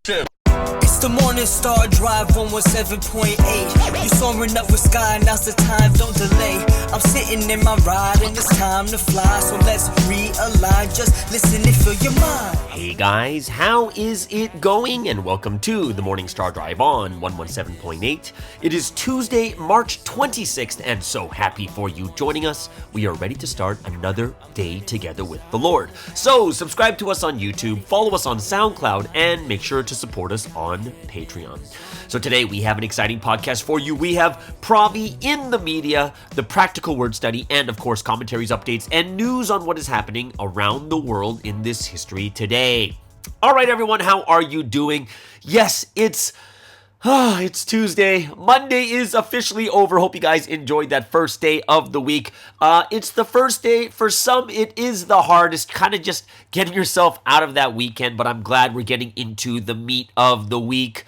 It's the Morning Star Drive 117.8. You soaring up with sky, now's the time, don't delay. I'm sitting in my ride and it's time to fly. So let's realign, just listen and fill your mind. Hey guys, how is it going? And welcome to the Morning Star Drive on 117.8. It is Tuesday, March 26th, and so happy for you joining us. We are ready to start another day together with the Lord. So subscribe to us on YouTube, follow us on SoundCloud, and make sure to support us on Patreon. So today we have an exciting podcast for you. We have Provi in the media, the practical word study, and of course commentaries, updates, and news on what is happening around the world in this history today. All right, everyone, how are you doing? Yes, it's Tuesday. Monday is officially over. Hope you guys enjoyed that first day of the week. It's the first day. For some, it is the hardest, kind of just getting yourself out of that weekend, but I'm glad we're getting into the meat of the week.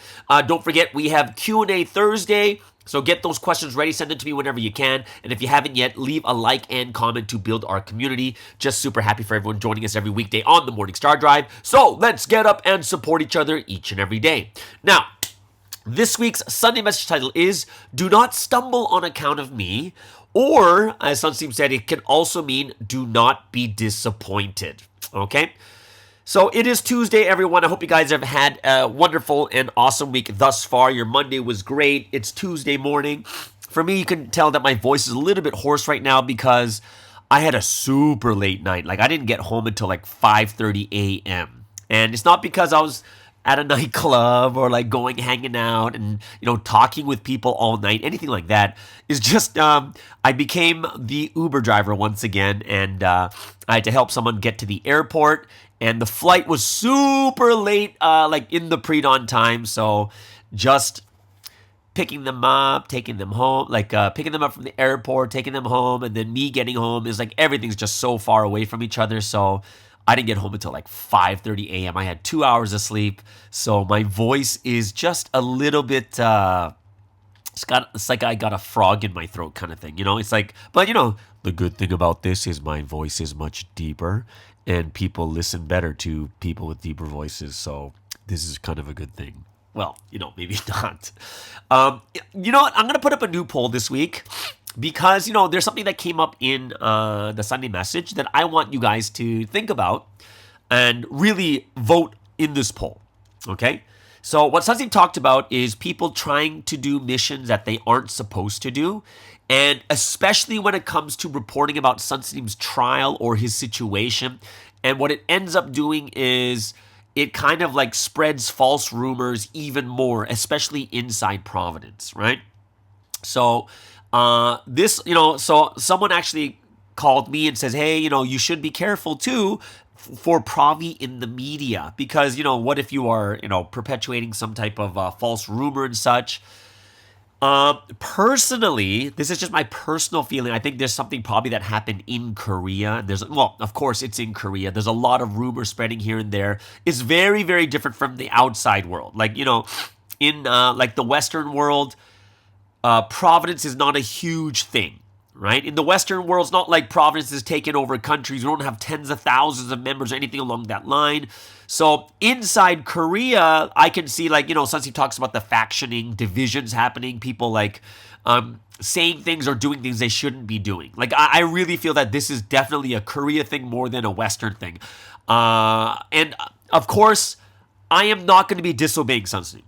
Don't forget, we have Q&A Thursday. So get those questions ready. Send them to me whenever you can. And if you haven't yet, leave a like and comment to build our community. Just super happy for everyone joining us every weekday on the Morning Star Drive. So let's get up and support each other each and every day. Now, this week's Sunday message title is Do Not Stumble on Account of Me. Or, as Sunseem said, it can also mean Do Not Be Disappointed. Okay? So it is Tuesday, everyone. I hope you guys have had a wonderful and awesome week thus far. Your Monday was great. It's Tuesday morning. For me, you can tell that my voice is a little bit hoarse right now because I had a super late night. Like, I didn't get home until like 5:30 a.m. And it's not because I was at a nightclub or like hanging out and, talking with people all night, anything like that. It's just, I became the Uber driver once again, and I had to help someone get to the airport. And the flight was super late, like in the pre-dawn time. So just picking them up, taking them home, picking them up from the airport, taking them home, and then me getting home is like everything's just so far away from each other. So I didn't get home until like 5:30 a.m. I had 2 hours of sleep. So my voice is just a little bit, it's like I got a frog in my throat kind of thing. It's like, but the good thing about this is my voice is much deeper. And people listen better to people with deeper voices. So this is kind of a good thing. Well, maybe not. You know what? I'm going to put up a new poll this week because, there's something that came up in the Sunday message that I want you guys to think about and really vote in this poll. Okay? So what Sunseem talked about is people trying to do missions that they aren't supposed to do. And especially when it comes to reporting about Sunseem's trial or his situation. And what it ends up doing is it kind of like spreads false rumors even more, especially inside Providence, right? So so someone actually called me and says, hey, you should be careful too for Provi in the media. Because, what if you are, perpetuating some type of false rumor and such? Personally, this is just my personal feeling. I think there's something probably that happened in Korea. Of course it's in Korea. There's a lot of rumor spreading here and there. It's very, very different from the outside world. Like, in like the Western world, Providence is not a huge thing, right? In the Western world, it's not like Providence has taken over countries. We don't have tens of thousands of members or anything along that line. So inside Korea, I can see Sunseem talks about the factioning, divisions happening, people saying things or doing things they shouldn't be doing. Like, I really feel that this is definitely a Korea thing more than a Western thing. And of course, I am not going to be disobeying Sunseem.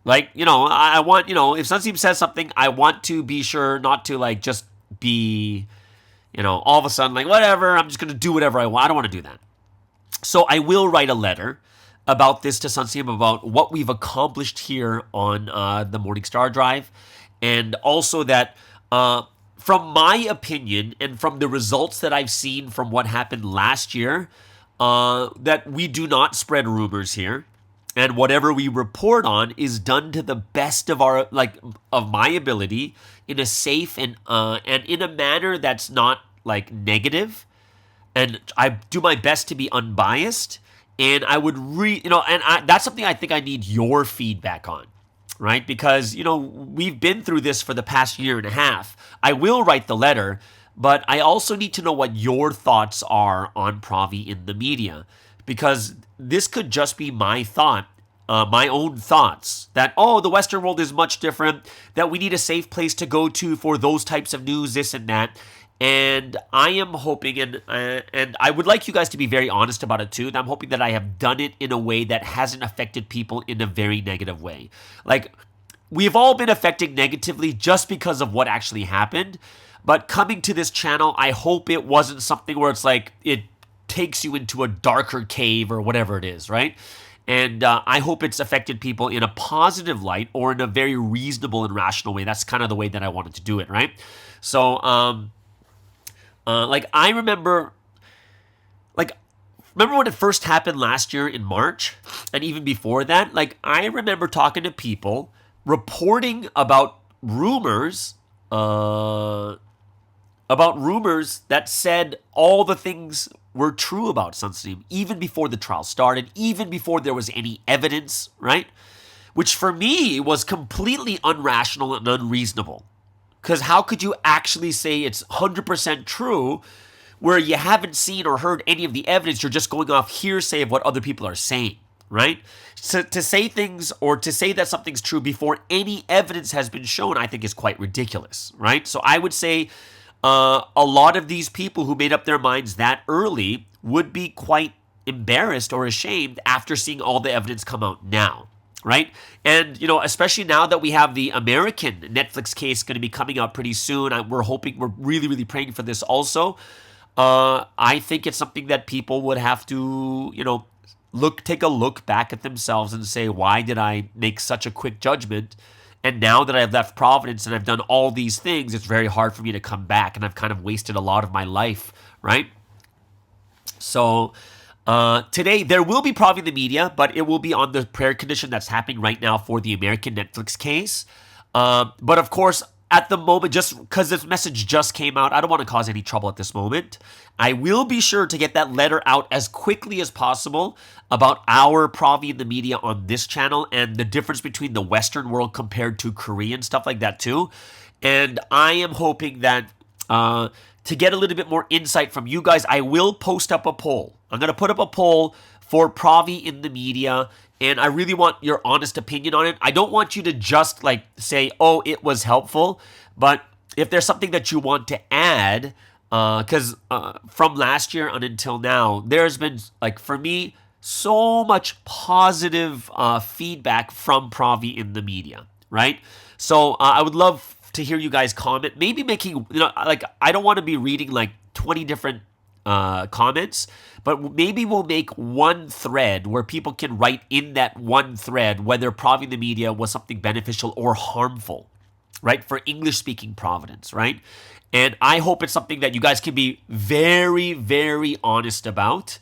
Like, I want, if Sunseem says something, I want to be sure not to just be, all of a sudden whatever, I'm just going to do whatever I want. I don't want to do that. So I will write a letter about this to Sunseem about what we've accomplished here on the Morning Star Drive. And also that from my opinion and from the results that I've seen from what happened last year, that we do not spread rumors here. And whatever we report on is done to the best of our of my ability in a safe and in a manner that's not negative. And I do my best to be unbiased. And I would that's something I think I need your feedback on, right? Because, we've been through this for the past year and a half. I will write the letter, but I also need to know what your thoughts are on Provi in the media. Because this could just be my thought my own thoughts that, oh, the Western world is much different, that we need a safe place to go to for those types of news, this and that. And I am hoping, and I would like you guys to be very honest about it too, and I'm hoping that I have done it in a way that hasn't affected people in a very negative way. Like, we've all been affected negatively just because of what actually happened. But coming to this channel, I hope it wasn't something where it's like it takes you into a darker cave or whatever it is, right? And I hope it's affected people in a positive light or in a very reasonable and rational way. That's kind of the way that I wanted to do it, right? So, I remember when it first happened last year in March, and even before that, like, I remember talking to people reporting about rumors that said all the things were true about Sunstein, even before the trial started, even before there was any evidence, right? Which for me was completely unrational and unreasonable. Because how could you actually say it's 100% true where you haven't seen or heard any of the evidence? You're just going off hearsay of what other people are saying, right? So to say things or to say that something's true before any evidence has been shown, I think is quite ridiculous, right? So I would say a lot of these people who made up their minds that early would be quite embarrassed or ashamed after seeing all the evidence come out now. Right? And, especially now that we have the American Netflix case going to be coming out pretty soon, we're really, really praying for this also. I think it's something that people would have to, take a look back at themselves and say, why did I make such a quick judgment? And now that I've left Providence and I've done all these things, it's very hard for me to come back, and I've kind of wasted a lot of my life, right? So today, there will be Provi in the media, but it will be on the prayer condition that's happening right now for the American Netflix case. But of course, at the moment, just because this message just came out, I don't want to cause any trouble at this moment. I will be sure to get that letter out as quickly as possible about our Provi in the media on this channel and the difference between the Western world compared to Korean, stuff like that too. And I am hoping that to get a little bit more insight from you guys, I will post up a poll. I'm going to put up a poll for Provi in the media, and I really want your honest opinion on it. I don't want you to just say, oh, it was helpful, but if there's something that you want to add, because from last year on until now, there's been, for me, so much positive feedback from Provi in the media, right? So I would love to hear you guys comment, maybe making, I don't want to be reading 20 different comments, but maybe we'll make one thread where people can write in that one thread whether Provi in the media was something beneficial or harmful, right? For English-speaking Providence, right? And I hope it's something that you guys can be very, very honest about.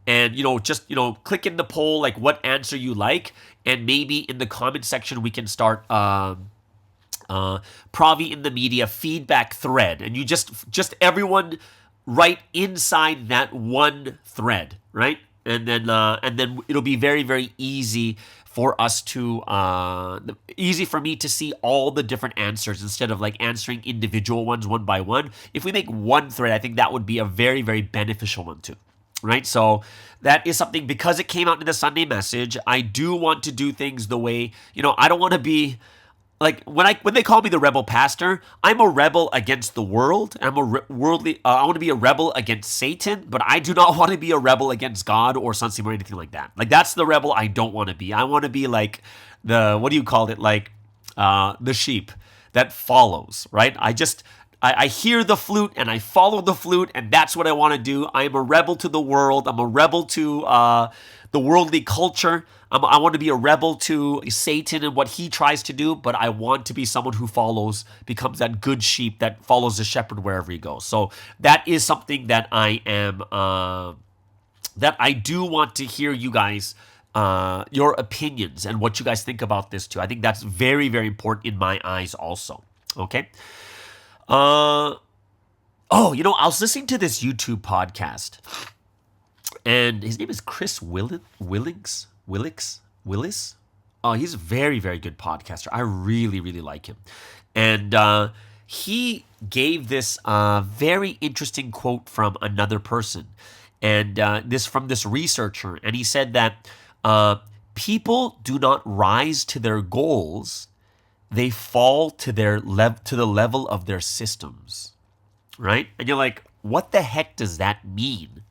And, just, click in the poll, what answer you like. And maybe in the comment section, we can start Provi in the media feedback thread. And you just everyone write inside that one thread, right? And then it'll be very, very easy for us to, easy for me to see all the different answers instead of answering individual ones one by one. If we make one thread, I think that would be a very, very beneficial one too, right? So that is something, because it came out in the Sunday message, I do want to do things the way, I don't want to be, when they call me the rebel pastor, I'm a rebel against the world. I'm a worldly. I want to be a rebel against Satan, but I do not want to be a rebel against God or Sunstein or anything like that. That's the rebel I don't want to be. I want to be the, what do you call it? The sheep that follows, right? I hear the flute and I follow the flute, and that's what I want to do. I am a rebel to the world. I'm a rebel to the worldly culture. I want to be a rebel to Satan and what he tries to do, but I want to be someone who becomes that good sheep that follows the shepherd wherever he goes. So that is something that I am, that I do want to hear you guys, your opinions and what you guys think about this too. I think that's very, very important in my eyes also. Okay. I was listening to this YouTube podcast, and his name is Chris Willis. Oh, he's a very, very good podcaster. I really, really like him. And he gave this very interesting quote from another person, and this from this researcher. And he said that people do not rise to their goals, they fall to the level of their systems, right? And you're like, what the heck does that mean?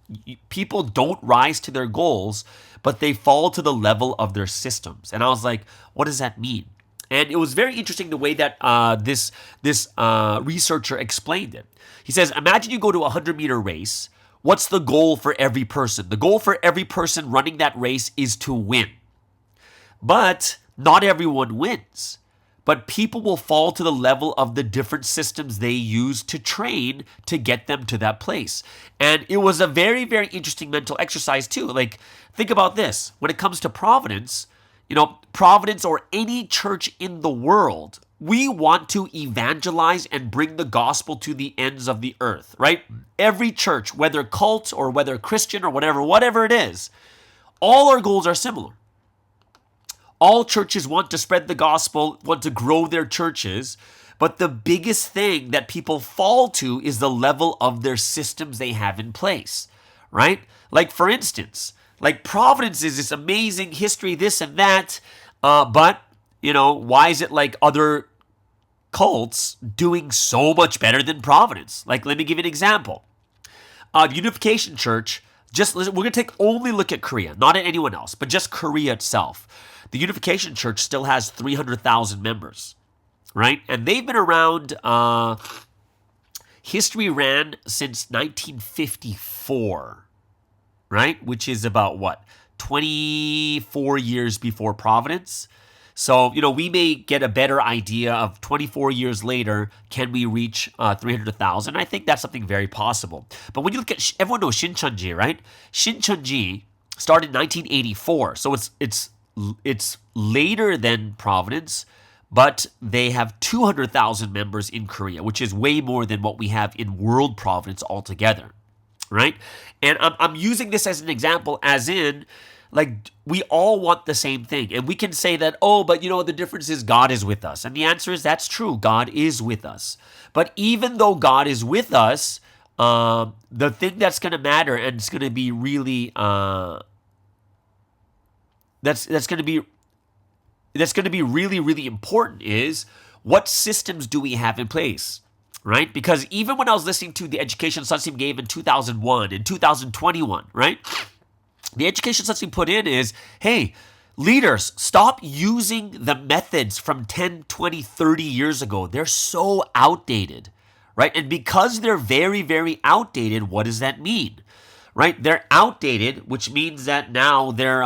People don't rise to their goals, but they fall to the level of their systems. And I was like, what does that mean? And it was very interesting the way that this researcher explained it. He says, imagine you go to a 100-meter race. What's the goal for every person? The goal for every person running that race is to win. But not everyone wins. But people will fall to the level of the different systems they use to train to get them to that place. And it was a very, very interesting mental exercise too. Like, think about this. When it comes to Providence, Providence or any church in the world, we want to evangelize and bring the gospel to the ends of the earth, right? Every church, whether cult or whether Christian or whatever it is, all our goals are similar. All churches want to spread the gospel, want to grow their churches, but the biggest thing that people fall to is the level of their systems they have in place, right? Like, for instance, like Providence is this amazing history, this and that, but, why is it like other cults doing so much better than Providence? Like, let me give you an example. The Unification Church, we're going to only look at Korea, not at anyone else, but just Korea itself. The Unification Church still has 300,000 members, right? And they've been around, history ran since 1954, right? Which is about 24 years before Providence. So, we may get a better idea of 24 years later, can we reach 300,000? I think that's something very possible. But when you look at, everyone knows Shincheonji, right? Shincheonji started in 1984. So it's later than Providence, but they have 200,000 members in Korea, which is way more than what we have in World Providence altogether, right? And I'm using this as an example, as in, like, we all want the same thing. And we can say that, but the difference is God is with us. And the answer is that's true. God is with us. But even though God is with us, the thing that's going to matter, and it's going to be really that's going to be really, really important, is what systems do we have in place, right? Because even when I was listening to the education Sunsim gave in 2001 and 2021, right? The education Sunsim put in is, hey, leaders, stop using the methods from 10, 20, 30 years ago. They're so outdated, right? And because they're very, very outdated, what does that mean, right? They're outdated, which means that now they're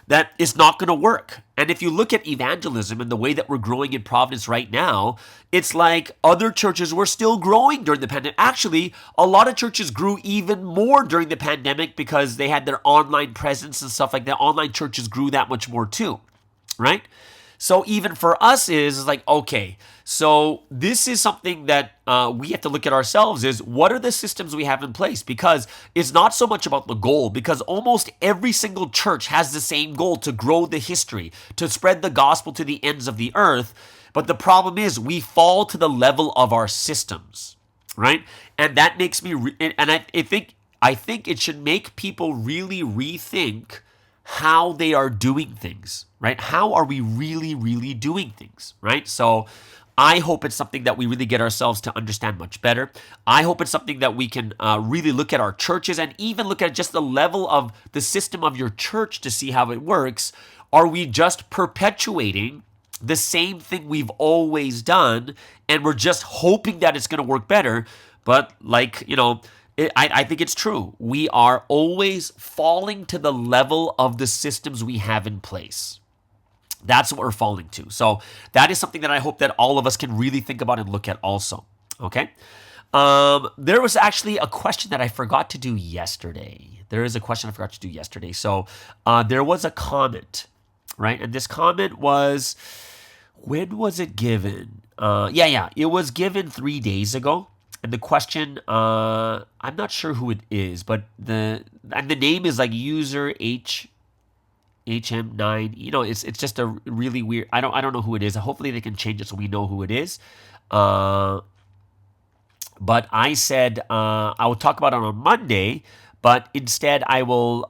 that is not going to work. And if you look at evangelism and the way that we're growing in Providence right now, it's like other churches were still growing during the pandemic. Actually, a lot of churches grew even more during the pandemic because they had their online presence and stuff like that. Online churches grew that much more too, right? So even for us is like, okay, so this is something that we have to look at ourselves, is what are the systems we have in place? Because it's not so much about the goal, because almost every single church has the same goal, to grow the history, to spread the gospel to the ends of the earth. But the problem is we fall to the level of our systems, right? And that makes me, I think it should make people really rethink how they are doing things, right? How are we really, really doing things, right? So I hope it's something that we really get ourselves to understand much better. I hope it's something that we can really look at our churches and even look at just the level of the system of your church to see how it works. Are we just perpetuating the same thing we've always done and we're just hoping that it's going to work better? But I think it's true. We are always falling to the level of the systems we have in place. That's what we're falling to. So that is something that I hope that all of us can really think about and look at also. Okay? There was actually a question that I forgot to do yesterday. So there was a comment, right? And this comment was, when was it given? It was given 3 days ago. And the question, I'm not sure who it is, but the name is like user HM9. It's just a really weird. I don't know who it is. Hopefully they can change it so we know who it is. But I said I will talk about it on Monday, but instead I will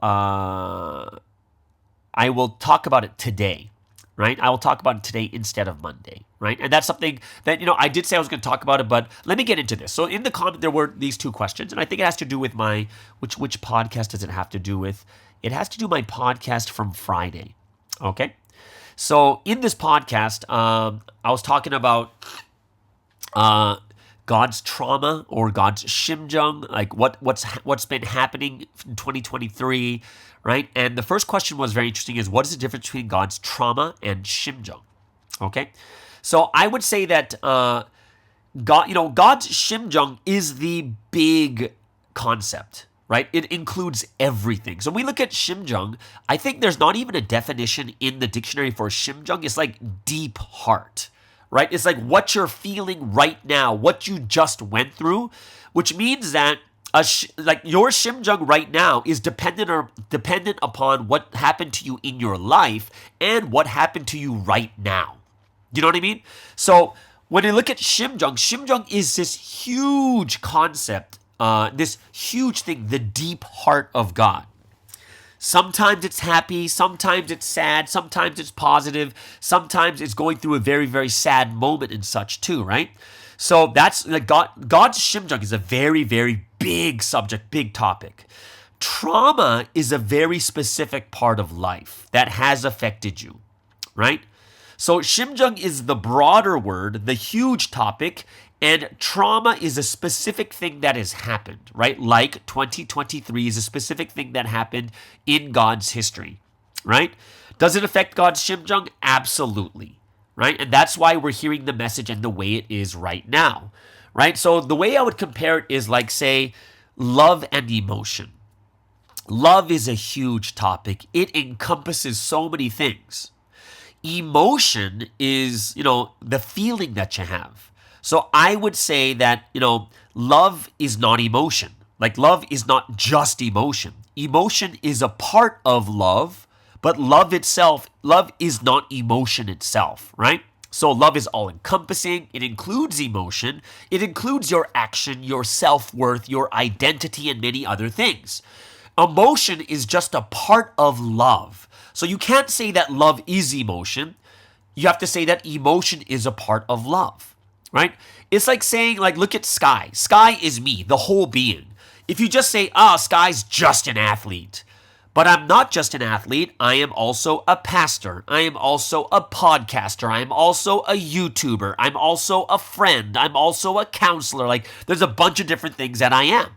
I will talk about it today, right? I will talk about it today instead of Monday, right? And that's something that, I did say I was going to talk about it, but let me get into this. So in the comment, there were these two questions, and I think it has to do with which podcast does it have to do with? It has to do my podcast from Friday, okay? So in this podcast, I was talking about God's trauma or God's shimjung, like what's been happening in 2023, right? And the first question was very interesting: is what is the difference between God's trauma and shimjung? Okay, so I would say that God's shimjung is the big concept, right? It includes everything. So when we look at shimjung, I think there's not even a definition in the dictionary for shimjung. It's like deep heart, right? It's like what you're feeling right now, what you just went through, which means that like your shimjung right now is dependent upon what happened to you in your life and what happened to you right now. You know what I mean? So when you look at shimjung is this huge concept, this huge thing, the deep heart of God. Sometimes it's happy, sometimes it's sad, sometimes it's positive, sometimes it's going through a very, very sad moment and such too, right? So that's like God's shimjung is a very, very big subject, big topic. Trauma is a very specific part of life that has affected you, right? So shimjung is the broader word, the huge topic, and trauma is a specific thing that has happened, right? Like 2023 is a specific thing that happened in God's history, right? Does it affect God's shimjung? Absolutely, right? And that's why we're hearing the message and the way it is right now, right? So the way I would compare it is like, say, love and emotion. Love is a huge topic. It encompasses so many things. Emotion is, the feeling that you have. So I would say that, love is not emotion. Like love is not just emotion. Emotion is a part of love, but love is not emotion itself, right? So love is all encompassing. It includes emotion. It includes your action, your self-worth, your identity, and many other things. Emotion is just a part of love. So you can't say that love is emotion. You have to say that emotion is a part of love, right? It's like saying, look at Sky. Sky is me, the whole being. If you just say, Sky's just an athlete. But I'm not just an athlete. I am also a pastor. I am also a podcaster. I am also a YouTuber. I'm also a friend. I'm also a counselor. There's a bunch of different things that I am.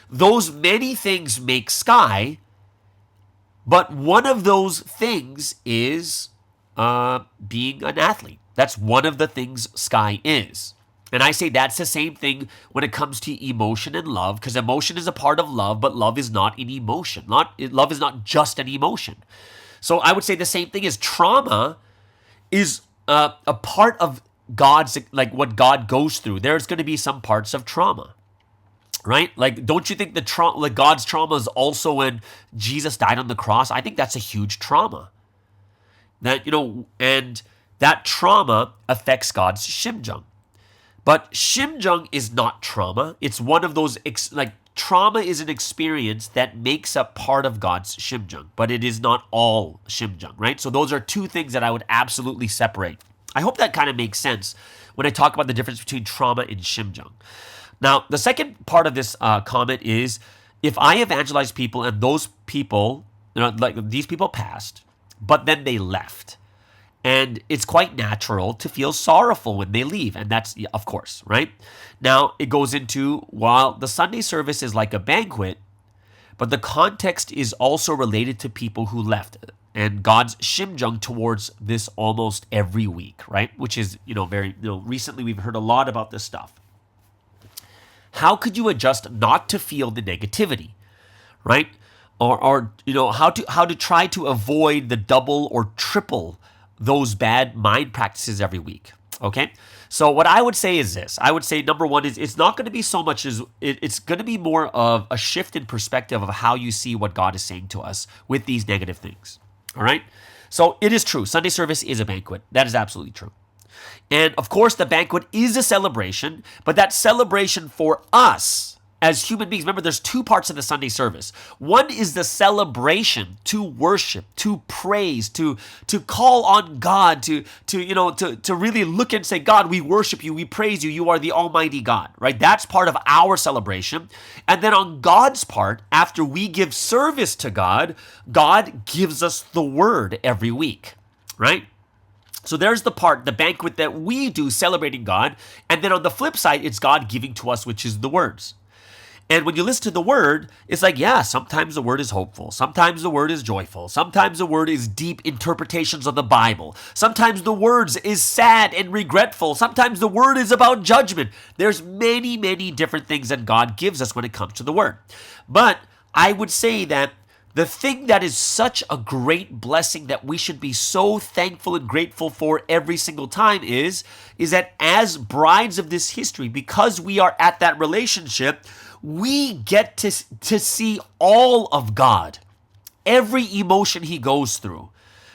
Those many things make Sky, but one of those things is being an athlete. That's one of the things Sky is. And I say that's the same thing when it comes to emotion and love, because emotion is a part of love, but love is not an emotion. Love is not just an emotion. So I would say the same thing is trauma is a part of God's, what God goes through. There's going to be some parts of trauma, right? Don't you think God's trauma is also when Jesus died on the cross? I think that's a huge trauma. And that trauma affects God's shimjung. But shimjung is not trauma. It's one of those, trauma is an experience that makes up part of God's shimjung, but it is not all shimjung, right? So those are two things that I would absolutely separate. I hope that kind of makes sense when I talk about the difference between trauma and shimjung. Now, the second part of this comment is, if I evangelize people and those people, these people passed, but then they left. And it's quite natural to feel sorrowful when they leave. And that's, of course, right? Now, it goes into, while the Sunday service is like a banquet, but the context is also related to people who left. And God's shimjung towards this almost every week, right? Which is, very, recently we've heard a lot about this stuff. How could you adjust not to feel the negativity, right? Or how to try to avoid the double or triple those bad mind practices every week, okay? So what I would say is this. I would say number one is it's not going to be so much as it's going to be more of a shift in perspective of how you see what God is saying to us with these negative things, all right? So it is true. Sunday service is a banquet. That is absolutely true. And of course, the banquet is a celebration, but that celebration for us, as human beings, remember there's two parts of the Sunday service. One is the celebration, to worship, to praise, to call on God, to really look and say, God, we worship you, we praise you, you are the Almighty God, right? That's part of our celebration. And then on God's part, after we give service to God, God gives us the word every week, right? So there's the part, the banquet that we do celebrating God. And then on the flip side, it's God giving to us, which is the words. And when you listen to the word, it's like, yeah, sometimes the word is hopeful. Sometimes the word is joyful. Sometimes the word is deep interpretations of the Bible. Sometimes the words is sad and regretful. Sometimes the word is about judgment. There's many, many different things that God gives us when it comes to the word. But I would say that the thing that is such a great blessing that we should be so thankful and grateful for every single time is that as brides of this history, because we are at that relationship, we get to see all of God, every emotion he goes through,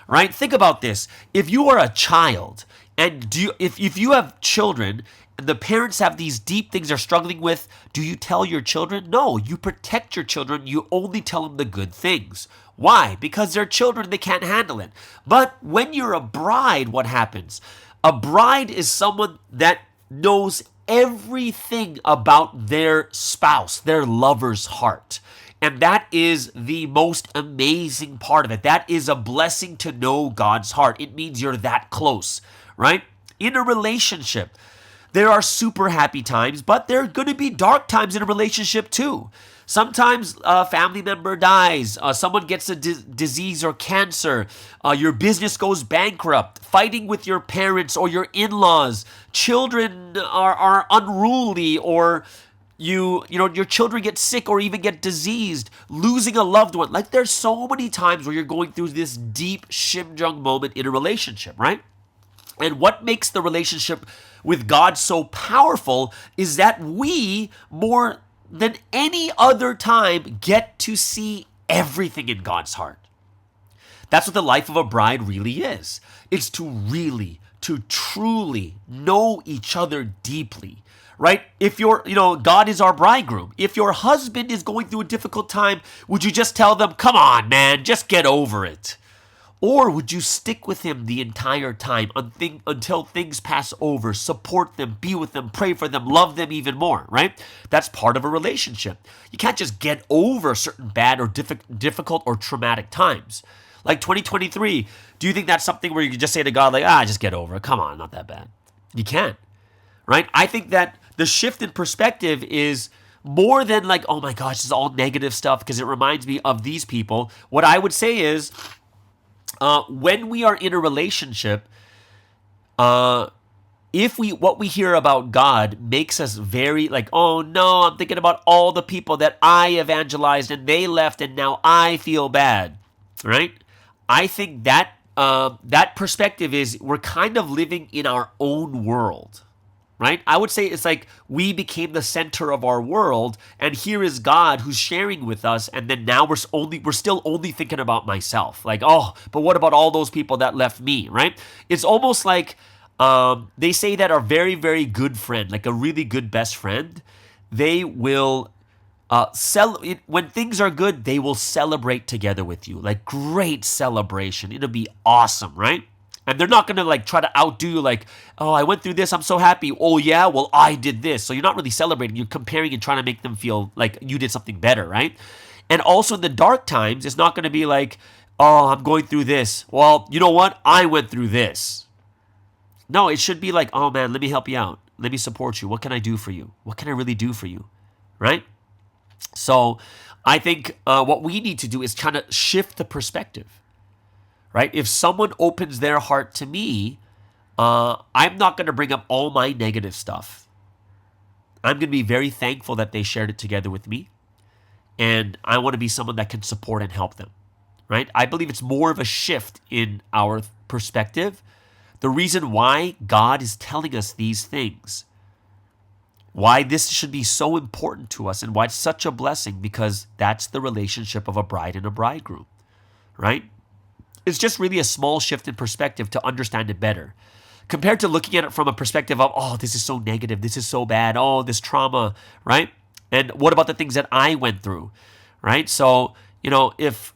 right? Think about this. If you are a child and if you have children and the parents have these deep things they're struggling with, do you tell your children? No, you protect your children. You only tell them the good things. Why? Because they're children, they can't handle it. But when you're a bride, what happens? A bride is someone that knows everything about their spouse, their lover's heart. And that is the most amazing part of it. That is a blessing to know God's heart. It means you're that close, right? In a relationship, there are super happy times, but there are going to be dark times in a relationship too. Sometimes a family member dies, someone gets a disease or cancer, your business goes bankrupt, fighting with your parents or your in-laws, children are unruly, or your children get sick or even get diseased, losing a loved one. Like there's so many times where you're going through this deep shimjung moment in a relationship, right? And what makes the relationship with God so powerful is that we, more than any other time, get to see everything in God's heart. That's what the life of a bride really is. It's to truly know each other deeply, right? If God is our bridegroom. If your husband is going through a difficult time, would you just tell them, come on, man, just get over it? Or would you stick with him the entire time until things pass over, support them, be with them, pray for them, love them even more, right? That's part of a relationship. You can't just get over certain bad or difficult or traumatic times. Like 2023, do you think that's something where you can just say to God, like, just get over it. Come on, not that bad. You can't, right? I think that the shift in perspective is more than like, oh my gosh, this is all negative stuff, because it reminds me of these people. What I would say is, when we are in a relationship, what we hear about God makes us very like, oh no, I'm thinking about all the people that I evangelized and they left and now I feel bad, right? I think that that perspective is we're kind of living in our own world, right? I would say it's like we became the center of our world, and here is God who's sharing with us, and then now we're still only thinking about myself. Like, oh, but what about all those people that left me, right? It's almost like they say that our very, very good friend, like a really good best friend, they will when things are good, they will celebrate together with you. Like, great celebration. It'll be awesome, right? And they're not going to like try to outdo you like, oh, I went through this, I'm so happy. Oh yeah, well, I did this. So you're not really celebrating. You're comparing and trying to make them feel like you did something better, right? And also in the dark times, it's not going to be like, oh, I'm going through this. Well, you know what? I went through this. No, it should be like, oh man, let me help you out. Let me support you. What can I do for you? What can I really do for you? Right? So I think what we need to do is kind of shift the perspective. Right? If someone opens their heart to me, I'm not going to bring up all my negative stuff. I'm going to be very thankful that they shared it together with me. And I want to be someone that can support and help them. Right? I believe it's more of a shift in our perspective. The reason why God is telling us these things, why this should be so important to us, and why it's such a blessing, because that's the relationship of a bride and a bridegroom. Right? It's just really a small shift in perspective to understand it better. Compared to looking at it from a perspective of, oh, this is so negative, this is so bad, oh, this trauma, right? And what about the things that I went through, right? So, if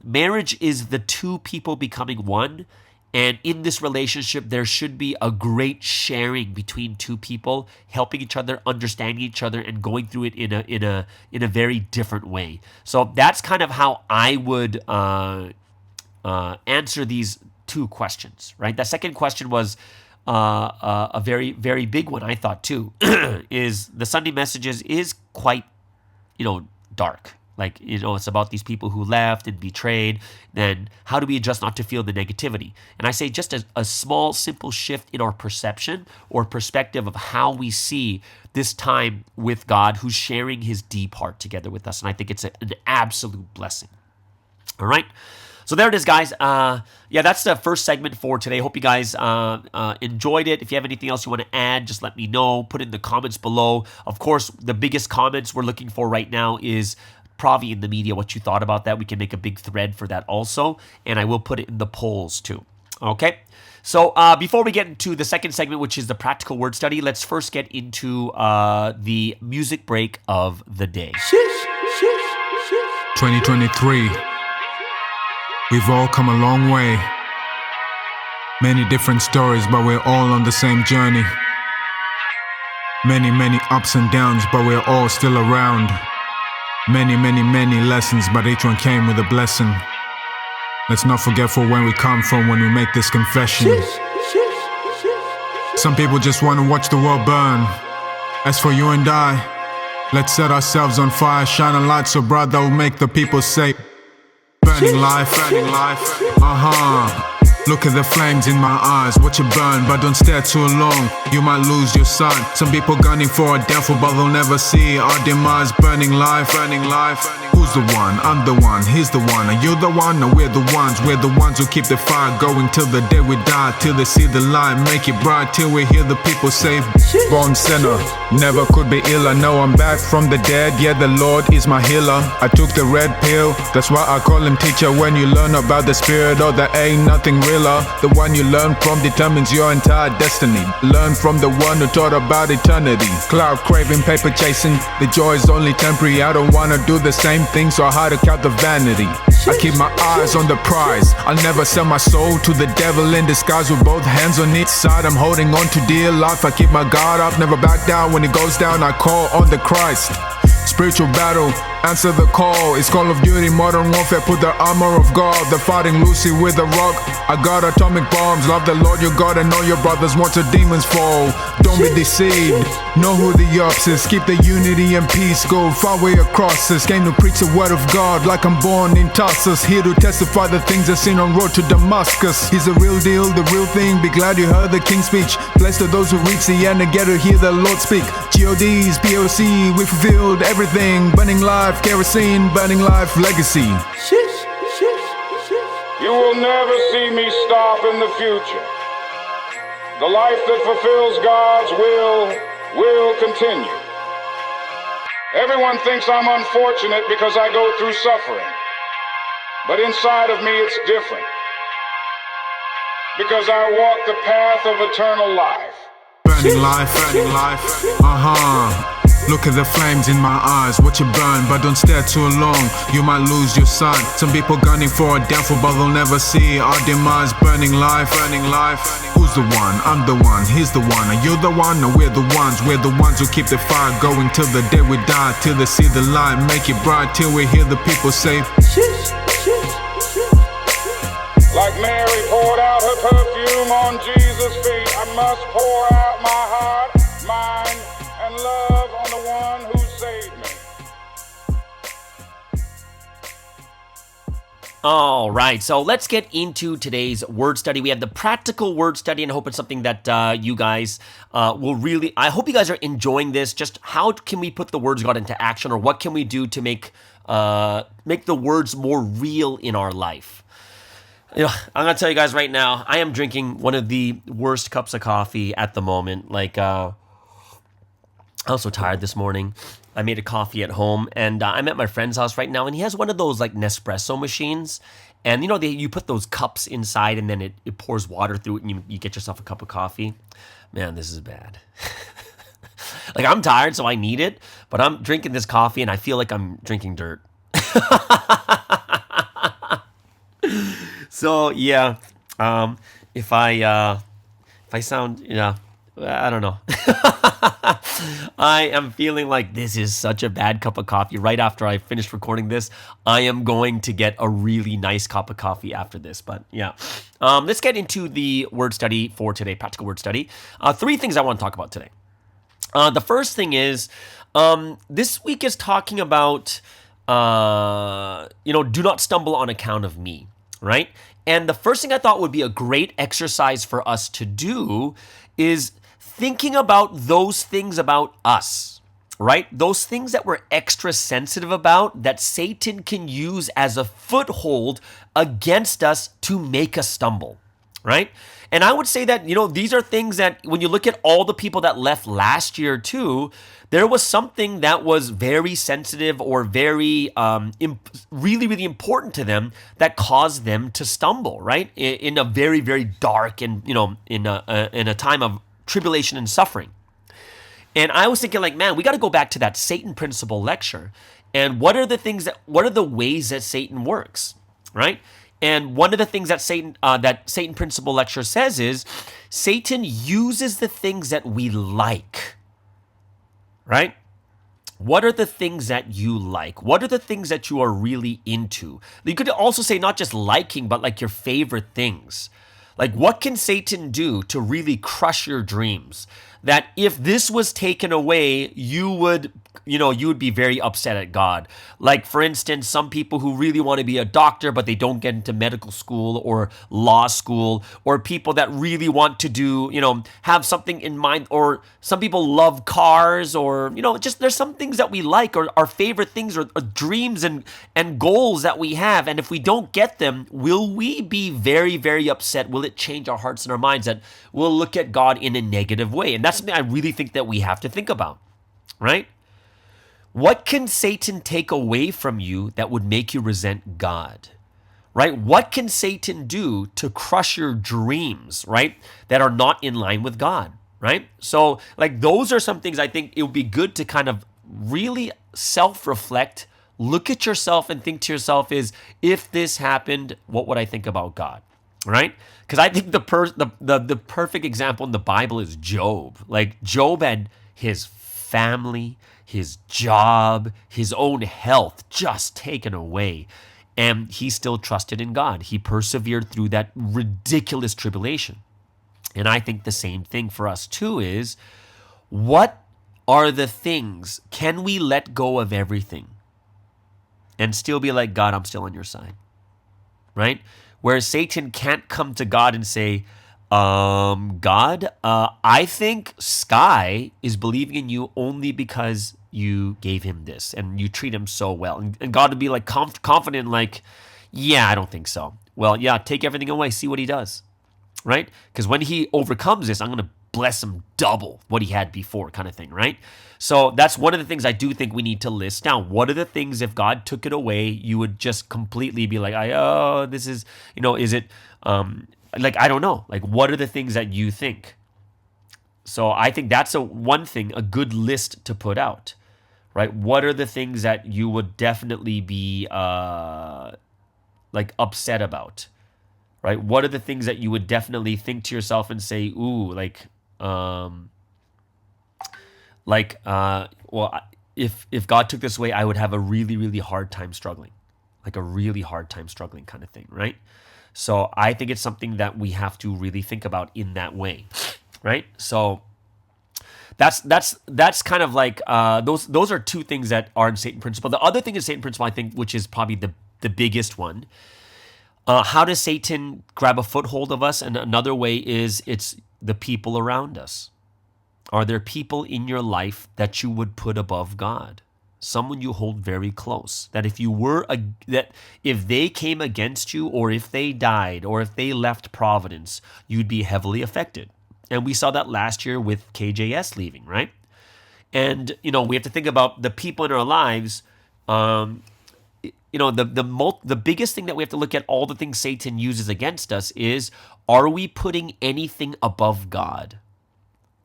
marriage is the two people becoming one, and in this relationship, there should be a great sharing between two people, helping each other, understanding each other, and going through it in a very different way. So that's kind of how I would answer these two questions, right? That second question was a very, very big one, I thought too, is the Sunday messages is quite, dark. Like, it's about these people who left and betrayed. Then how do we adjust not to feel the negativity? And I say just a small, simple shift in our perception or perspective of how we see this time with God, who's sharing his deep heart together with us. And I think it's an absolute blessing. All right. So there it is, guys. That's the first segment for today. Hope you guys enjoyed it. If you have anything else you want to add, just let me know. Put it in the comments below. Of course, the biggest comments we're looking for right now is Provi in the media, what you thought about that. We can make a big thread for that also, and I will put it in the polls too. Okay, so before we get into the second segment, which is the practical word study, let's first get into the music break of the day. 2023, we've all come a long way. Many different stories, but we're all on the same journey. Many, many ups and downs, but we're all still around. Many, many, many lessons, but each one came with a blessing. Let's not forget for where we come from when we make this confession. Some people just want to watch the world burn. As for you and I, let's set ourselves on fire, shine a light so bright that will make the people say, burning life, Look at the flames in my eyes, watch it burn, but don't stare too long, you might lose your sight. Some people gunning for our downfall, but they'll never see our demise. Burning life, who's the one? I'm the one, he's the one. Are you the one? No, we're the ones who keep the fire going till the day we die, till they see the light, make it bright, till we hear the people say, born sinner, never could be ill. I know I'm back from the dead, yeah, the Lord is my healer. I took the red pill, that's why I call him teacher. When you learn about the spirit, oh, there ain't nothing realer. The one you learn from determines your entire destiny. Learn from the one who taught about eternity. Cloud craving, paper chasing, the joy is only temporary. I don't wanna do the same thing, so I hard to count the vanity. I keep my eyes on the prize, I'll never sell my soul to the devil in disguise. With both hands on each side, I'm holding on to dear life. I keep my guard up, never back down. When it goes down, I call on the Christ. Spiritual battle, answer the call. It's Call of Duty, modern warfare, put the armor of God. They're fighting Lucy with a rock, I got atomic bombs. Love the Lord your God and all your brothers once your demons fall. Don't be deceived, know who the ops is. Keep the unity and peace, go far way across this. Came to preach the word of God like I'm born in Tarsus. Here to testify the things I've seen on road to Damascus. He's the real deal, the real thing, be glad you heard the King's speech. Blessed are those who reach the end and get to hear the Lord speak. GODs, POC, we fulfilled everything. Burning life, kerosene, burning life, legacy. You will never see me stop in the future. The life that fulfills God's will continue. Everyone thinks I'm unfortunate because I go through suffering. But inside of me it's different. Because I walk the path of eternal life. Burning life, Look at the flames in my eyes, watch it burn, but don't stare too long, you might lose your sight. Some people gunning for our downfall, but they'll never see our demise. Burning life, who's the one? I'm the one, he's the one. Are you the one? No, we're the ones who keep the fire going till the day we die, till they see the light, make it bright, till we hear the people say, like Mary poured out her perfume on Jesus' feet, I must pour out my heart, mind, and love on the one who saved me. All right, so let's get into today's word study. We have the practical word study, and I hope it's something that you guys will really, I hope you guys are enjoying this. Just how can we put the words of God into action, or what can we do to make the words more real in our life? I'm going to tell you guys right now, I am drinking one of the worst cups of coffee at the moment. I was so tired this morning. I made a coffee at home, and I'm at my friend's house right now, and he has one of those Nespresso machines. And you put those cups inside, and then it pours water through it, and you get yourself a cup of coffee. Man, this is bad. Like, I'm tired, so I need it, but I'm drinking this coffee and I feel like I'm drinking dirt. So yeah, if I sound, I don't know. I am feeling like this is such a bad cup of coffee. Right after I finish recording this, I am going to get a really nice cup of coffee after this. But yeah, let's get into the word study for today, practical word study. 3 things I want to talk about today. The first thing is, this week is talking about, do not stumble on account of me, right? And the first thing I thought would be a great exercise for us to do is thinking about those things about us, right? Those things that we're extra sensitive about that Satan can use as a foothold against us to make us stumble, right? And I would say that, these are things that when you look at all the people that left last year too, there was something that was very sensitive or very really, really important to them that caused them to stumble, right? In a very, very dark and, in a time of tribulation and suffering. And I was thinking, like, man, we got to go back to that Satan principle lecture. And what are the ways that Satan works, right? And one of the things that Satan principle lecture says is Satan uses the things that we like, right? What are the things that you like? What are the things that you are really into? You could also say not just liking, but like your favorite things. Like, what can Satan do to really crush your dreams? That if this was taken away, you would be very upset at God. Like, for instance, some people who really want to be a doctor, but they don't get into medical school or law school, or people that really want to do, have something in mind, or some people love cars, or, just there's some things that we like, or our favorite things, or dreams and goals that we have. And if we don't get them, will we be very, very upset? Will it change our hearts and our minds that we'll look at God in a negative way? And that's something I really think that we have to think about, right? What can Satan take away from you that would make you resent God, right? What can Satan do to crush your dreams, right, that are not in line with God, right? So, like, those are some things I think it would be good to kind of really self-reflect, look at yourself and think to yourself is, if this happened, what would I think about God? Right? Because I think the perfect example in the Bible is Job. Like, Job had his family, his job, his own health just taken away. And he still trusted in God. He persevered through that ridiculous tribulation. And I think the same thing for us too is, what are the things, can we let go of everything and still be like, God, I'm still on your side, right? Where Satan can't come to God and say, God, I think Sky is believing in you only because you gave him this and you treat him so well. And God would be like confident, like, yeah, I don't think so. Well, yeah, take everything away, see what he does, right? Because when he overcomes this, I'm going to bless him double what he had before, kind of thing, right? So that's one of the things I do think we need to list down. What are the things, if God took it away, you would just completely be like, this is, is it, like, I don't know. Like, what are the things that you think? So I think that's one thing, a good list to put out, right? What are the things that you would definitely be, like, upset about, right? What are the things that you would definitely think to yourself and say, ooh, well, if God took this away, I would have a really, really hard time struggling, like a really hard time struggling kind of thing, right? So I think it's something that we have to really think about in that way, right? So that's kind of like those are 2 things that are in Satan principle. The other thing in Satan principle, I think, which is probably the biggest one. How does Satan grab a foothold of us? And another way is it's the people around us. Are there people in your life that you would put above God? Someone you hold very close, that if they came against you, or if they died, or if they left Providence, you'd be heavily affected. And we saw that last year with KJS leaving, right? And, we have to think about the people in our lives. The biggest thing that we have to look at, all the things Satan uses against us, is, are we putting anything above God?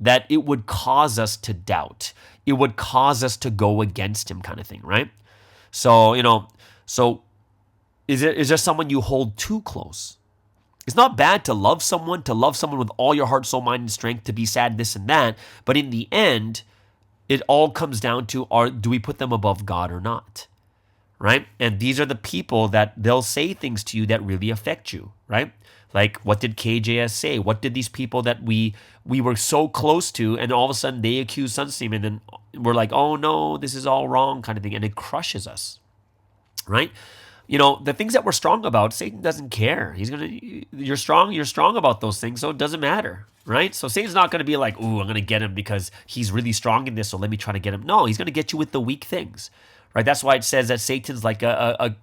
that it would cause us to doubt. It would cause us to go against him, kind of thing, right? So, is there someone you hold too close? It's not bad to love someone with all your heart, soul, mind, and strength, to be sad, this and that. But in the end, it all comes down to, do we put them above God or not? Right? And these are the people that they'll say things to you that really affect you, right? Like, what did KJS say? What did these people that we were so close to, and all of a sudden they accuse Sunsteam, and then we're like, oh no, this is all wrong, kind of thing, and it crushes us, right? The things that we're strong about, Satan doesn't care. You're strong about those things, so it doesn't matter, right? So Satan's not going to be like, ooh, I'm going to get him because he's really strong in this, so let me try to get him. No, he's going to get you with the weak things, right? That's why it says that Satan's like a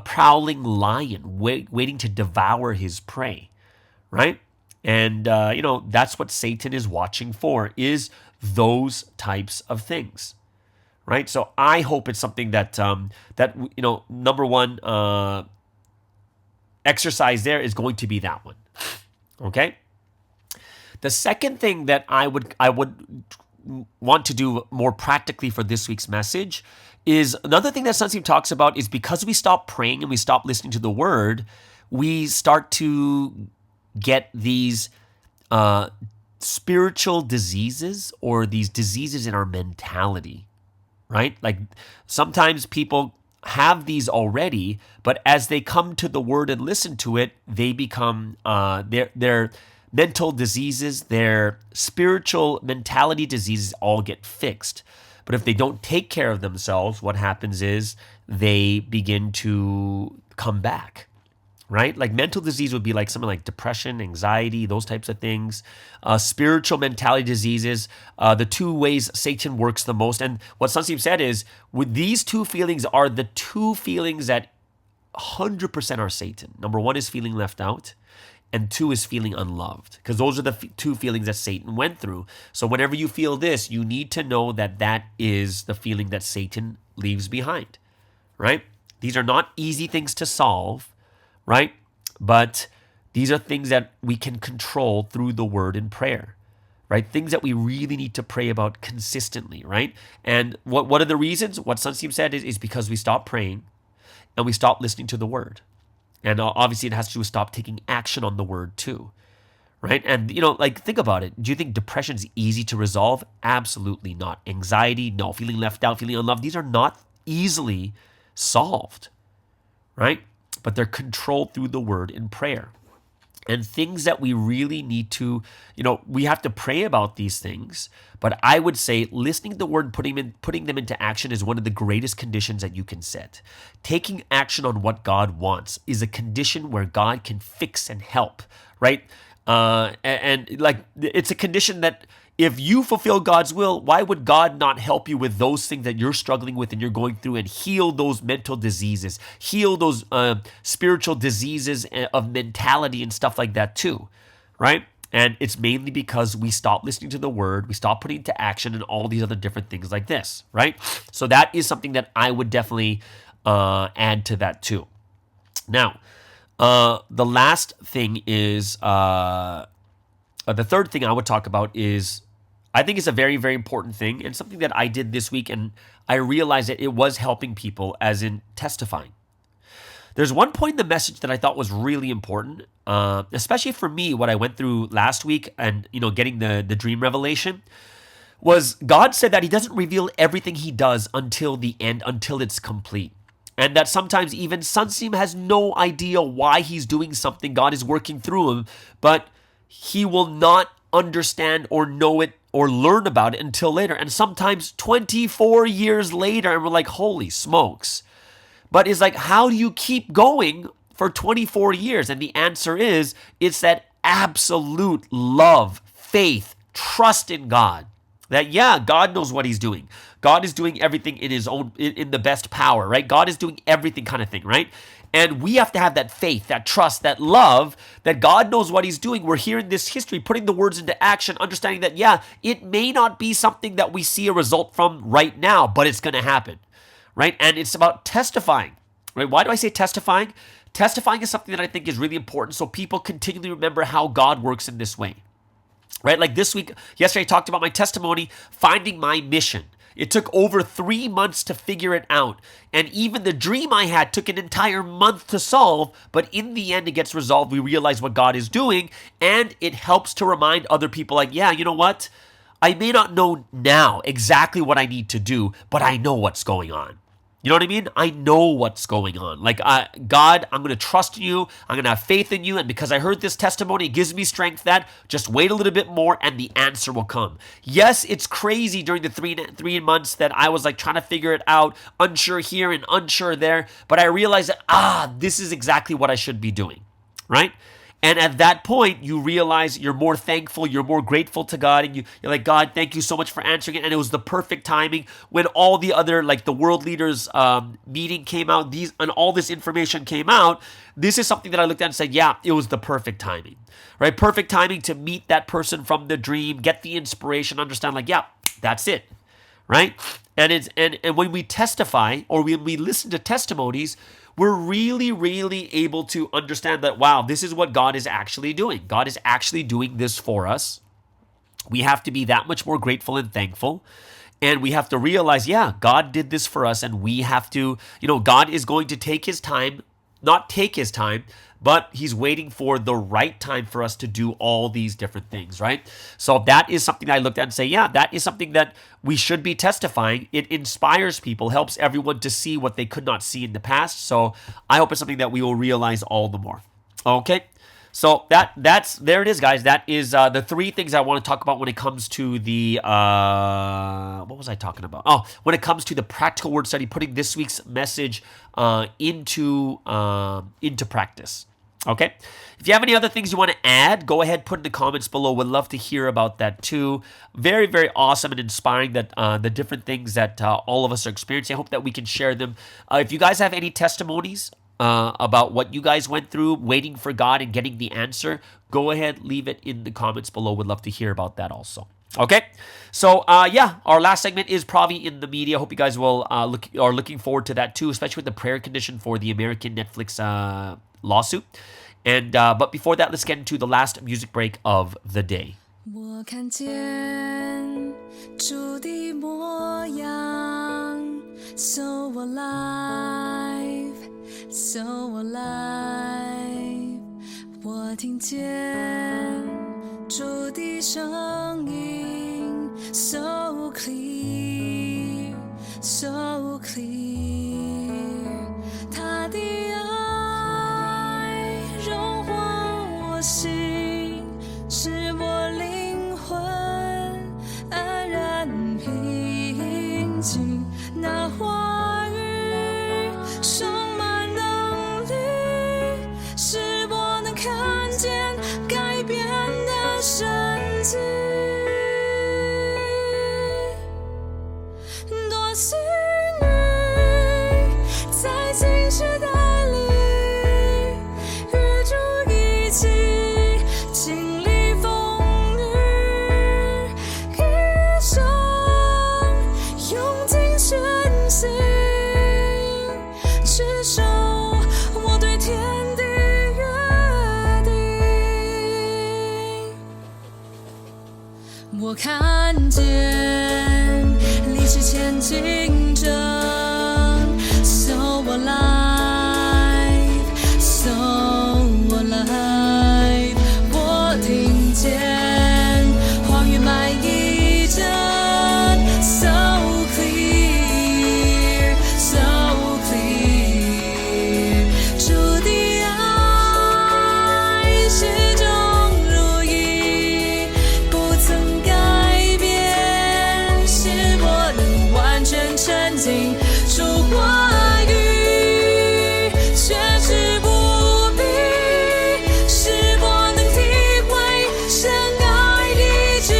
prowling lion waiting to devour his prey, right? And, that's what Satan is watching for, is those types of things. Right, so I hope it's something that number one exercise there is going to be that one. Okay. The second thing that I would want to do more practically for this week's message is another thing that Sunsteam talks about is, because we stop praying and we stop listening to the word, we start to get these spiritual diseases, or these diseases in our mentality. Right? Like, sometimes people have these already, but as they come to the word and listen to it, they become their mental diseases, their spiritual mentality diseases all get fixed. But if they don't take care of themselves, what happens is they begin to come back. Right? Like, mental disease would be like something like depression, anxiety, those types of things. Spiritual mentality diseases, the two ways Satan works the most. And what Sunsteam said is, with these two feelings are the two feelings that 100% are Satan. Number one is feeling left out, and two is feeling unloved, because those are the two feelings that Satan went through. So whenever you feel this, you need to know that that is the feeling that Satan leaves behind. Right? These are not easy things to solve. Right? But these are things that we can control through the word and prayer, right? Things that we really need to pray about consistently, right? And what are the reasons? What Sunsteam said is because we stop praying and we stop listening to the word. And obviously it has to do with stop taking action on the word too, right? And, think about it. Do you think depression is easy to resolve? Absolutely not. Anxiety, no. Feeling left out, feeling unloved, these are not easily solved, right? But they're controlled through the word and prayer. And things that we really need to, we have to pray about these things. But I would say listening to the word and putting them into action is one of the greatest conditions that you can set. Taking action on what God wants is a condition where God can fix and help, right? It's a condition that if you fulfill God's will, why would God not help you with those things that you're struggling with and you're going through, and heal those mental diseases, heal those spiritual diseases of mentality and stuff like that too, right? And it's mainly because we stop listening to the word, we stop putting into action, and all these other different things like this, right? So that is something that I would definitely add to that too. Now, the last thing is... the third thing I would talk about is, I think it's a very, very important thing, and something that I did this week, and I realized that it was helping people, as in testifying. There's one point in the message that I thought was really important, especially for me, what I went through last week and, getting the dream revelation, was God said that he doesn't reveal everything he does until the end, until it's complete. And that sometimes even Sunsteam has no idea why he's doing something. God is working through him, but he will not understand or know it or learn about it until later. And sometimes 24 years later, and we're like, holy smokes. But it's like, how do you keep going for 24 years? And the answer is, it's that absolute love, faith, trust in God. That, yeah, God knows what he's doing. God is doing everything in the best power, right? God is doing everything kind of thing, right? And we have to have that faith, that trust, that love, that God knows what he's doing. We're hearing this history, putting the words into action, understanding that, yeah, it may not be something that we see a result from right now, but it's going to happen, right? And it's about testifying, right? Why do I say testifying? Testifying is something that I think is really important, so people continually remember how God works in this way, right? Like this week, yesterday I talked about my testimony, finding my mission. It took over 3 months to figure it out. And even the dream I had took an entire month to solve. But in the end, it gets resolved. We realize what God is doing. And it helps to remind other people like, yeah, you know what? I may not know now exactly what I need to do, but I know what's going on. You know what I mean? I know what's going on. Like, God, I'm going to trust in you. I'm going to have faith in you. And because I heard this testimony, it gives me strength that just wait a little bit more and the answer will come. Yes, it's crazy during the three months that I was like trying to figure it out, unsure here and unsure there. But I realized that, this is exactly what I should be doing, right? And at that point, you realize you're more thankful, you're more grateful to God, and you're like, God, thank you so much for answering it. And it was the perfect timing when all the other, like the world leaders meeting came out, and all this information came out. This is something that I looked at and said, yeah, it was the perfect timing, right? Perfect timing to meet that person from the dream, get the inspiration, understand like, yeah, that's it, right? And when we testify or when we listen to testimonies, we're really, really able to understand that, wow, this is what God is actually doing. God is actually doing this for us. We have to be that much more grateful and thankful. And we have to realize, yeah, God did this for us. And we have to, God is going to take his time, not take his time, but he's waiting for the right time for us to do all these different things, right? So that is something I looked at and say, yeah, that is something that we should be testifying. It inspires people, helps everyone to see what they could not see in the past. So I hope it's something that we will realize all the more. Okay, so that's there it is, guys. That is the 3 things I want to talk about when it comes to the what was I talking about? Oh, when it comes to the practical word study, putting this week's message into practice. Okay. If you have any other things you want to add, go ahead, put in the comments below. We'd love to hear about that too. Very, very awesome and inspiring that the different things that all of us are experiencing. I hope that we can share them. If you guys have any testimonies about what you guys went through, waiting for God and getting the answer, go ahead, leave it in the comments below. We'd love to hear about that also. Okay, so our last segment is Provi in the media. Hope you guys will are looking forward to that too, especially with the prayer condition for the American Netflix lawsuit. And but before that, let's get into the last music break of the day. 我看见主的模样 So alive, so alive 我听见主的声音 So clear, so clear 他的爱融化我心使我灵魂安然平静那话语充满能力使我能看见改变的神迹多幸运在新时代里与主一起经历风雨一生用尽全心持守我对天地约定我看见立志前进着 So alive, so alive 我听见话语满溢着 So clear, so clear 主的爱始终如一不曾改变使我能完全沉浸主话语确实不必使我能体会神爱的旨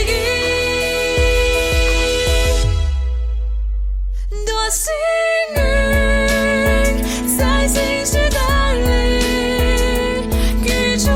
意多幸运在新时代里与主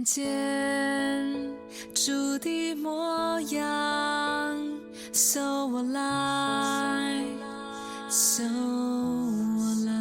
看见主的模样，搜我来，搜我来。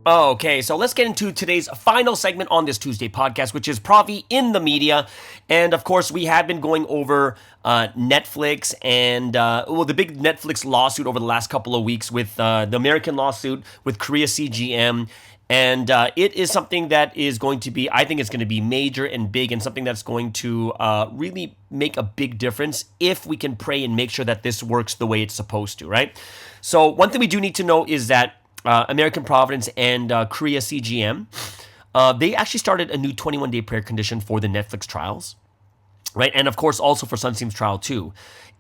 Okay, so let's get into today's final segment on this Tuesday podcast, which is Provi in the media. And of course, we have been going over Netflix and, the big Netflix lawsuit over the last couple of weeks with the American lawsuit with Korea CGM. And it is something that is going to be, I think it's going to be major and big and something that's going to really make a big difference if we can pray and make sure that this works the way it's supposed to, right? So one thing we do need to know is that American Providence and Korea CGM, they actually started a new 21-day prayer condition for the Netflix trials, right? And of course, also for Sunseam's trial too.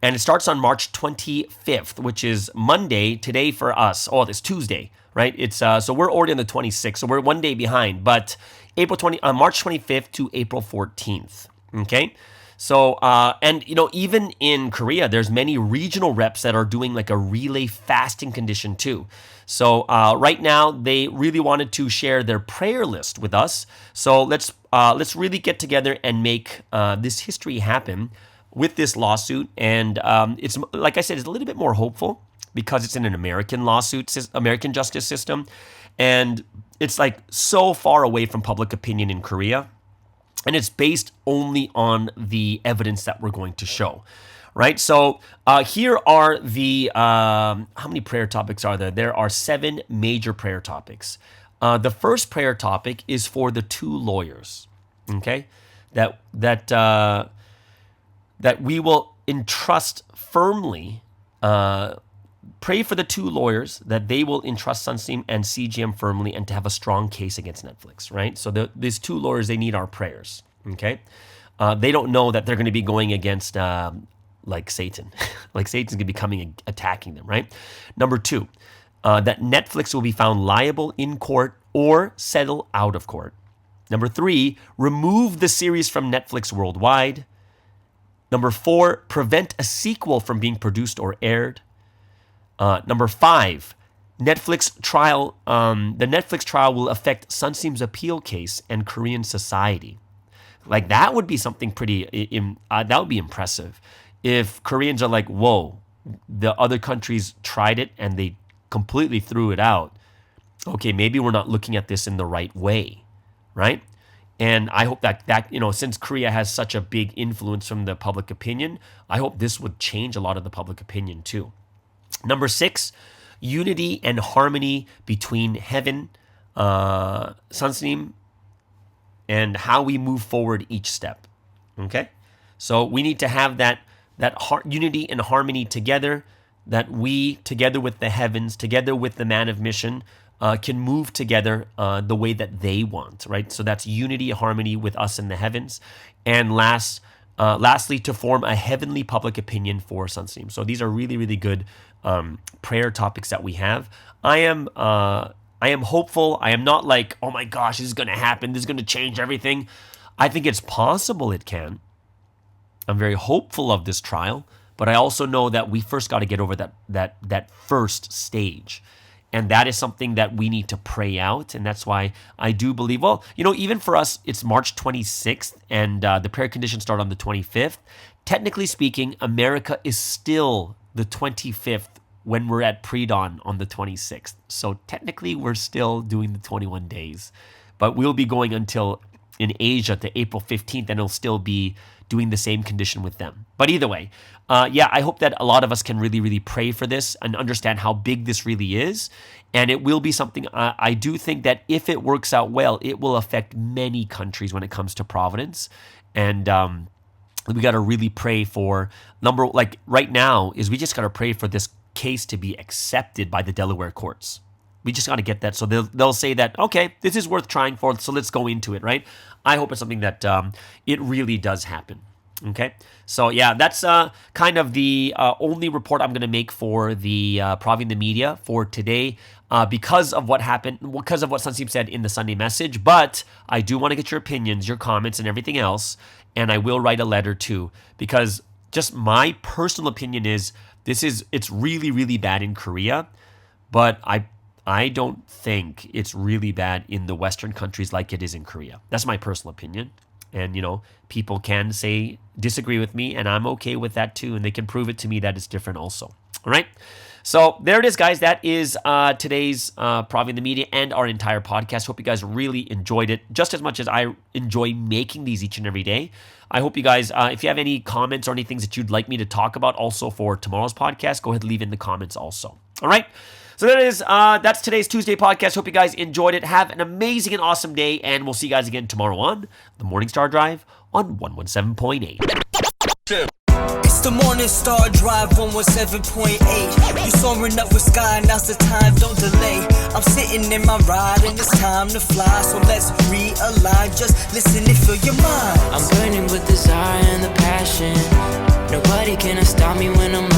And it starts on March 25th, which is Monday today for us. Oh, it's Tuesday, right? It's so we're already on the 26th, so we're one day behind. But March 25th to April 14th. Okay. So, and even in Korea, there's many regional reps that are doing like a relay fasting condition too. So right now, they really wanted to share their prayer list with us. So let's really get together and make this history happen with this lawsuit. And it's, like I said, it's a little bit more hopeful because it's in an American lawsuit, American justice system. And it's like so far away from public opinion in Korea. And it's based only on the evidence that we're going to show, right? So here are the, how many prayer topics are there? There are 7 major prayer topics. The first prayer topic is for the 2 lawyers, okay? That we will entrust firmly, pray for the 2 lawyers that they will entrust Sunseam and CGM firmly and to have a strong case against Netflix, right? So these 2 lawyers, they need our prayers, okay? They don't know that they're going to be going against like Satan. Like Satan's going to be coming attacking them, right? Number 2, that Netflix will be found liable in court or settle out of court. Number 3, remove the series from Netflix worldwide. Number 4, prevent a sequel from being produced or aired. Number 5, Netflix trial. The Netflix trial will affect Sunseam's appeal case and Korean society. Like that would be something pretty. That would be impressive if Koreans are like, "Whoa, the other countries tried it and they completely threw it out. Okay, maybe we're not looking at this in the right way, right?" And I hope that since Korea has such a big influence from the public opinion, I hope this would change a lot of the public opinion too. Number 6, unity and harmony between heaven, Sunseam, and how we move forward each step. Okay? So we need to have that unity and harmony together, that we, together with the heavens, together with the man of mission, can move together the way that they want, right? So that's unity, harmony with us in the heavens. And lastly, to form a heavenly public opinion for Sunseam. So these are really, really good prayer topics that we have. I am hopeful. I am not like, oh my gosh, this is going to happen. This is going to change everything. I think it's possible it can. I'm very hopeful of this trial, but I also know that we first got to get over that first stage. And that is something that we need to pray out. And that's why I do believe, even for us, it's March 26th and the prayer conditions start on the 25th. Technically speaking, America is still the 25th when we're at pre-dawn on the 26th. So technically, we're still doing the 21 days. But we'll be going until in Asia to April 15th, and it'll still be doing the same condition with them. But either way, I hope that a lot of us can really, really pray for this and understand how big this really is. And it will be something, I do think that if it works out well, it will affect many countries when it comes to Providence. And we got to really pray for, right now, is we just got to pray for this case to be accepted by the Delaware courts. We just got to get that. So they'll say that, okay, this is worth trying for, so let's go into it, right? I hope it's something that it really does happen. Okay, so yeah, that's kind of the only report I'm going to make for the Provi in the media for today because of what happened, because of what Sunseam said in the Sunday message. But I do want to get your opinions, your comments, and everything else, and I will write a letter too, because just my personal opinion is it's really, really bad in Korea, but I don't think it's really bad in the Western countries like it is in Korea. That's my personal opinion. And, people can disagree with me, and I'm okay with that too. And they can prove it to me that it's different also. All right. So there it is, guys. That is today's Provi in the Media and our entire podcast. Hope you guys really enjoyed it just as much as I enjoy making these each and every day. I hope you guys, if you have any comments or any things that you'd like me to talk about also for tomorrow's podcast, go ahead and leave in the comments also. All right. So that's today's Tuesday podcast. Hope you guys enjoyed it. Have an amazing and awesome day, and we'll see you guys again tomorrow on the Morning Star Drive on 117.8. It's the Morning Star Drive 117.8. You soaring up with sky, now's the time, don't delay. I'm sitting in my ride and it's time to fly. So let's realign, just listen and fill your mind. I'm burning with desire and the passion. Nobody can stop me when I'm